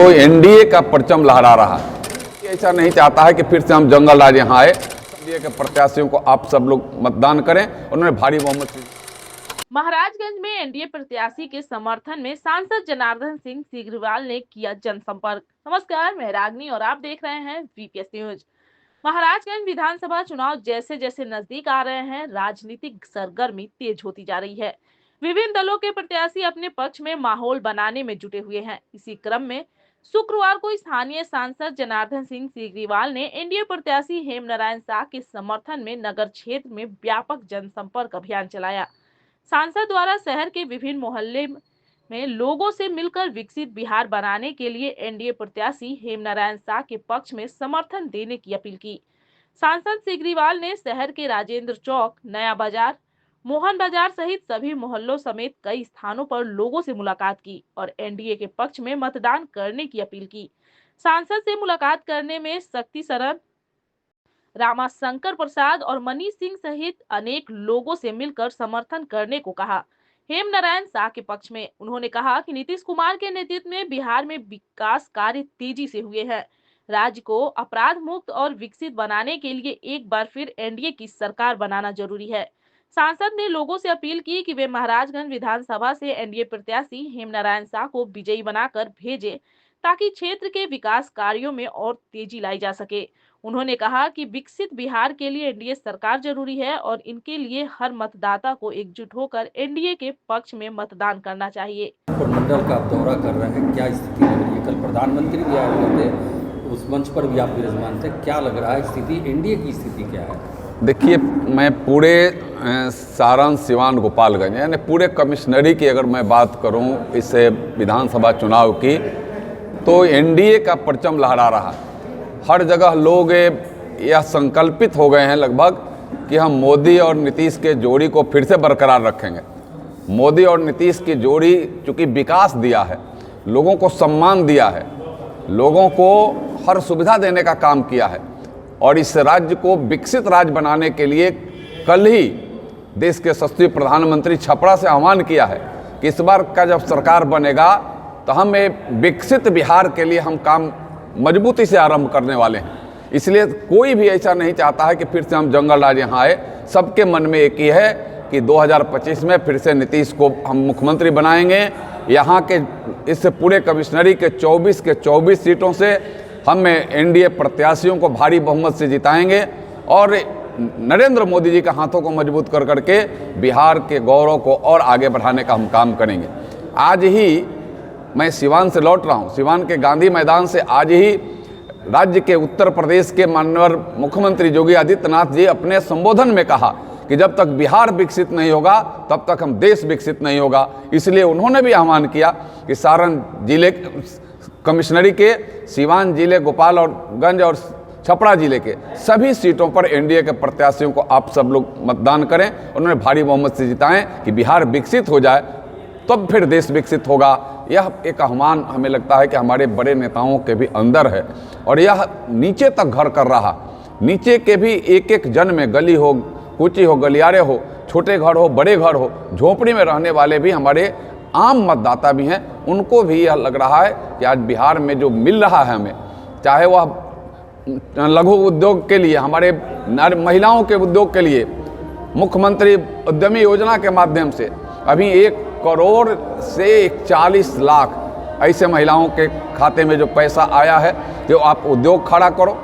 तो एनडीए का परचम लहरा रहा है। ऐसा नहीं चाहता है कि फिर से हम जंगल राज यहाँ आए। एनडीए के प्रत्याशियों को आप सब लोग मतदान करें। उन्होंने भारी बहुमत से। महाराजगंज में एनडीए प्रत्याशी के समर्थन में सांसद जनार्दन सिंह सीग्रीवाल ने किया जनसंपर्क। नमस्कार, मैं रागनी और आप देख रहे हैं वीपीएस न्यूज। महाराजगंज विधानसभा चुनाव जैसे जैसे नजदीक आ रहे हैं, राजनीतिक सरगर्मी तेज होती जा रही है। विभिन्न दलों के प्रत्याशी अपने पक्ष में माहौल बनाने में जुटे हुए हैं। इसी क्रम में शुक्रवार को स्थानीय सांसद जनार्दन सिंह सीग्रीवाल ने एनडीए प्रत्याशी हेमनारायण शाह के समर्थन में नगर क्षेत्र में व्यापक जनसंपर्क अभियान चलाया। सांसद द्वारा शहर के विभिन्न मोहल्ले में लोगों से मिलकर विकसित बिहार बनाने के लिए एनडीए प्रत्याशी हेमनारायण शाह के पक्ष में समर्थन देने की अपील की। सांसद सीग्रीवाल ने शहर के राजेंद्र चौक, नया बाजार, मोहन बाजार सहित सभी मोहल्लों समेत कई स्थानों पर लोगों से मुलाकात की और एनडीए के पक्ष में मतदान करने की अपील की। सांसद से मुलाकात करने में शक्ति सरन, रामाशंकर प्रसाद और मनीष सिंह सहित अनेक लोगों से मिलकर समर्थन करने को कहा। हेमनारायण शाह के पक्ष में उन्होंने कहा कि नीतीश कुमार के नेतृत्व में बिहार में विकास कार्य तेजी से हुए हैं। राज्य को अपराध मुक्त और विकसित बनाने के लिए एक बार फिर एनडीए की सरकार बनाना जरूरी है। सांसद ने लोगों से अपील की कि वे महाराजगंज विधानसभा से एनडीए प्रत्याशी हेमनारायण शाह को विजयी बनाकर भेजें ताकि क्षेत्र के विकास कार्यों में और तेजी लाई जा सके। उन्होंने कहा कि विकसित बिहार के लिए एनडीए सरकार जरूरी है और इनके लिए हर मतदाता को एकजुट होकर एनडीए के पक्ष में मतदान करना चाहिए। मंडल का आप दौरा कर रहे हैं, क्या स्थिति लग रही है? कल प्रधानमंत्री भी आए हुए थे, उस मंच पर भी आप विराजमान थे। क्या लग रहा है स्थिति, एनडीए की स्थिति क्या है? देखिए, मैं पूरे सारण, सिवान, गोपालगंज यानी पूरे कमिश्नरी की अगर मैं बात करूं इस विधानसभा चुनाव की, तो एनडीए का परचम लहरा रहा। हर जगह लोग यह संकल्पित हो गए हैं लगभग कि हम मोदी और नीतीश के जोड़ी को फिर से बरकरार रखेंगे। मोदी और नीतीश की जोड़ी चूँकि विकास दिया है, लोगों को सम्मान दिया है, लोगों को हर सुविधा देने का काम किया है और इस राज्य को विकसित राज्य बनाने के लिए कल ही देश के यशस्वी प्रधानमंत्री छपरा से आह्वान किया है कि इस बार का जब सरकार बनेगा तो हम विकसित बिहार के लिए हम काम मजबूती से आरंभ करने वाले हैं। इसलिए कोई भी ऐसा नहीं चाहता है कि फिर से हम जंगल राज यहाँ आए। सबके मन में एक ही है कि 2025 में फिर से नीतीश को हम मुख्यमंत्री बनाएंगे। यहाँ के इस पूरे कमिश्नरी के 24 सीटों से हम एनडीए प्रत्याशियों को भारी बहुमत से जिताएंगे और नरेंद्र मोदी जी के हाथों को मजबूत कर करके बिहार के गौरव को और आगे बढ़ाने का हम काम करेंगे। आज ही मैं सिवान से लौट रहा हूँ। सिवान के गांधी मैदान से आज ही राज्य के उत्तर प्रदेश के माननीय मुख्यमंत्री योगी आदित्यनाथ जी अपने संबोधन में कहा कि जब तक बिहार विकसित नहीं होगा तब तक हम देश विकसित नहीं होगा। इसलिए उन्होंने भी आह्वान किया कि सारण जिले कमिश्नरी के, सिवान जिले, गोपालगंज और छपरा जिले के सभी सीटों पर एनडीए के प्रत्याशियों को आप सब लोग मतदान करें। उन्होंने भारी बहुमत से जिताएं कि बिहार विकसित हो जाए तब फिर देश विकसित होगा। यह एक आह्वान हमें लगता है कि हमारे बड़े नेताओं के भी अंदर है और यह नीचे तक घर कर रहा। नीचे के भी एक एक जन में, गली हो, कूची हो, गलियारे हो, छोटे घर हो, बड़े घर हो, झोपड़ी में रहने वाले भी हमारे आम मतदाता भी हैं। उनको भी यह लग रहा है कि आज बिहार में जो मिल रहा है हमें, चाहे वह लघु उद्योग के लिए, हमारे महिलाओं के उद्योग के लिए मुख्यमंत्री उद्यमी योजना के माध्यम से अभी 1 करोड़ से 40 लाख ऐसे महिलाओं के खाते में जो पैसा आया है, जो आप उद्योग खड़ा करो।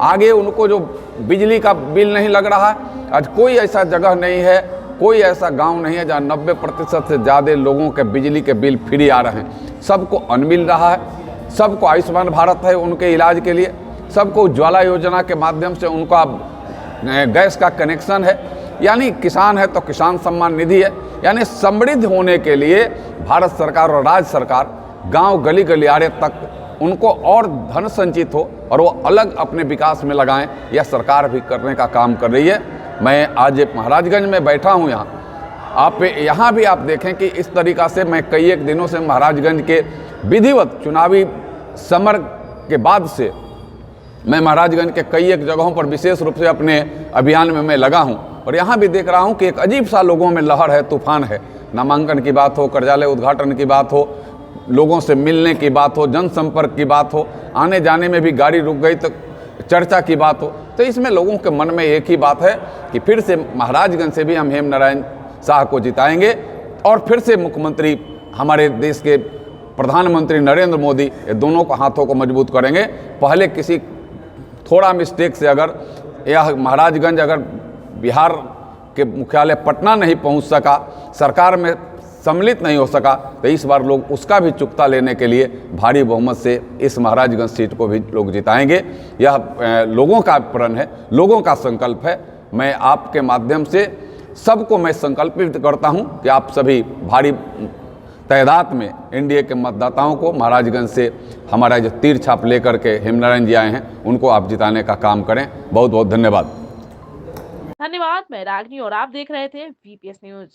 आगे उनको जो बिजली का बिल नहीं लग रहा है, आज कोई ऐसा जगह नहीं है, कोई ऐसा गांव नहीं है जहां 90% से ज़्यादा लोगों के बिजली के बिल फ्री आ रहे हैं। सबको अन्न मिल रहा है, सबको आयुष्मान भारत है उनके इलाज के लिए, सबको उज्ज्वला योजना के माध्यम से उनका गैस का कनेक्शन है, यानी किसान है तो किसान सम्मान निधि है। यानी समृद्ध होने के लिए भारत सरकार और राज्य सरकार गांव, गली गलियारे तक उनको और धन संचित हो और वो अलग अपने विकास में लगाएं, यह सरकार भी करने का काम कर रही है। मैं आज महाराजगंज में बैठा हूँ। यहाँ भी आप देखें कि इस तरीक़ा से मैं कई एक दिनों से महाराजगंज के विधिवत चुनावी समर के बाद से मैं महाराजगंज के कई एक जगहों पर विशेष रूप से अपने अभियान में मैं लगा हूं और यहाँ भी देख रहा हूं कि एक अजीब सा लोगों में लहर है, तूफान है। नामांकन की बात हो, कार्यालय उद्घाटन की बात हो, लोगों से मिलने की बात हो, जनसंपर्क की बात हो, आने जाने में भी गाड़ी रुक गई तो चर्चा की बात हो, तो इसमें लोगों के मन में एक ही बात है कि फिर से महाराजगंज से भी हम हेमनारायण शाह को जिताएंगे और फिर से मुख्यमंत्री हमारे देश के प्रधानमंत्री नरेंद्र मोदी ये दोनों को हाथों को मजबूत करेंगे। पहले किसी थोड़ा मिस्टेक से अगर यह महाराजगंज अगर बिहार के मुख्यालय पटना नहीं पहुंच सका, सरकार में सम्मिलित नहीं हो सका, तो इस बार लोग उसका भी चुकता लेने के लिए भारी बहुमत से इस महाराजगंज सीट को भी लोग जिताएंगे। यह लोगों का प्रण है, लोगों का संकल्प है। मैं आपके माध्यम से सबको मैं संकल्पित करता हूं कि आप सभी भारी तादाद में एनडीए के मतदाताओं को महाराजगंज से हमारा जो तीर छाप लेकर के हेमनारायण जी आए हैं उनको आप जिताने का काम करें। बहुत बहुत धन्यवाद। धन्यवाद। मैं रागनी और आप देख रहे थे VPS न्यूज।